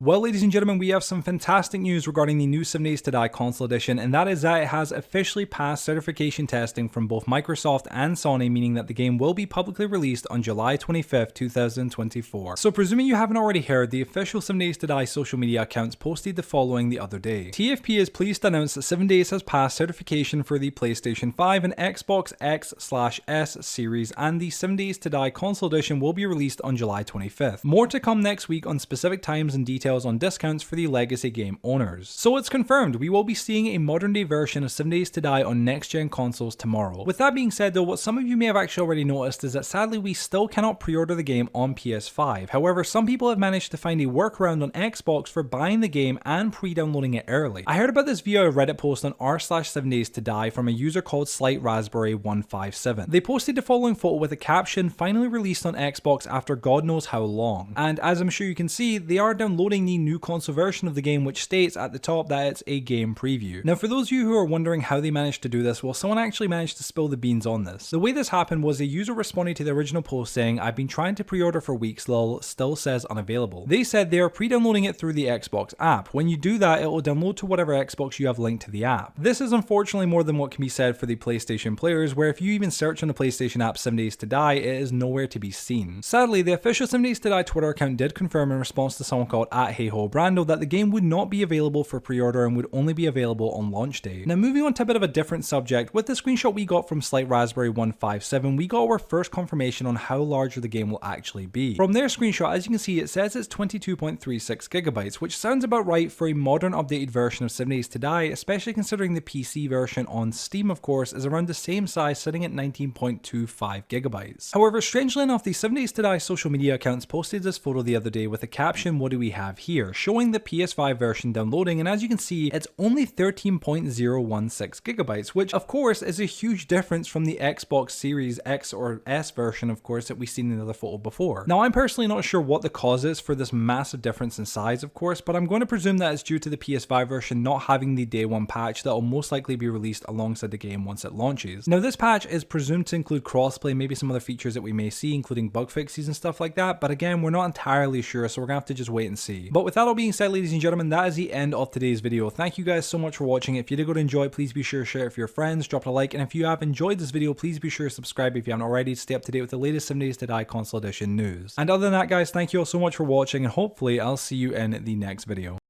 Well, ladies and gentlemen, we have some fantastic news regarding the new 7 Days to Die console edition, and that is that it has officially passed certification testing from both Microsoft and Sony, meaning that the game will be publicly released on July 25th, 2024. So presuming you haven't already heard, the official 7 Days to Die social media accounts posted the following the other day. TFP is pleased to announce that 7 Days has passed certification for the PlayStation 5 and Xbox X/S series, and the 7 Days to Die console edition will be released on July 25th. More to come next week on specific times and details on discounts for the legacy game owners. So it's confirmed, we will be seeing a modern day version of 7 Days to Die on next gen consoles tomorrow. With that being said though, what some of you may have actually already noticed is that sadly we still cannot pre-order the game on PS5. However, some people have managed to find a workaround on Xbox for buying the game and pre-downloading it early. I heard about this via a Reddit post on r/7 Days to Die from a user called SlightRaspberry157. They posted the following photo with a caption, "Finally released on Xbox after God knows how long." And as I'm sure you can see, they are downloading the new console version of the game, which states at the top that it's a game preview. Now for those of you who are wondering how they managed to do this, well, someone actually managed to spill the beans on this. The way this happened was a user responded to the original post saying, "I've been trying to pre-order for weeks, lol, still says unavailable." They said they are pre-downloading it through the Xbox app. When you do that, it will download to whatever Xbox you have linked to the app. This is unfortunately more than what can be said for the PlayStation players, where if you even search on the PlayStation app 7 Days to Die, it is nowhere to be seen. Sadly, the official 7 Days to Die Twitter account did confirm in response to someone called @HeyHoBrando that the game would not be available for pre-order and would only be available on launch day. Now moving on to a bit of a different subject, with the screenshot we got from SlightRaspberry157, we got our first confirmation on how large the game will actually be. From their screenshot, as you can see, it says it's 22.36 gigabytes, which sounds about right for a modern updated version of 7 Days to Die, especially considering the PC version on Steam, of course, is around the same size, sitting at 19.25 gigabytes. However, strangely enough, the 7 Days to Die social media accounts posted this photo the other day with a caption, "What do we have here?" showing the PS5 version downloading, and as you can see, it's only 13.016 gigabytes, which of course is a huge difference from the Xbox Series X or S version, of course, that we've seen in the other photo before. Now, I'm personally not sure what the cause is for this massive difference in size, of course, but I'm going to presume that it's due to the PS5 version not having the day one patch that will most likely be released alongside the game once it launches. Now, this patch is presumed to include crossplay, maybe some other features that we may see, including bug fixes and stuff like that, but again, we're not entirely sure, so we're gonna have to just wait and see. But with that all being said, ladies and gentlemen, that is the end of today's video. Thank you guys so much for watching. If you did go to enjoy, please be sure to share it with your friends, drop a like, and if you have enjoyed this video, please be sure to subscribe if you haven't already to stay up to date with the latest 7 Days to Die console edition news. And other than that, guys, thank you all so much for watching, and hopefully I'll see you in the next video.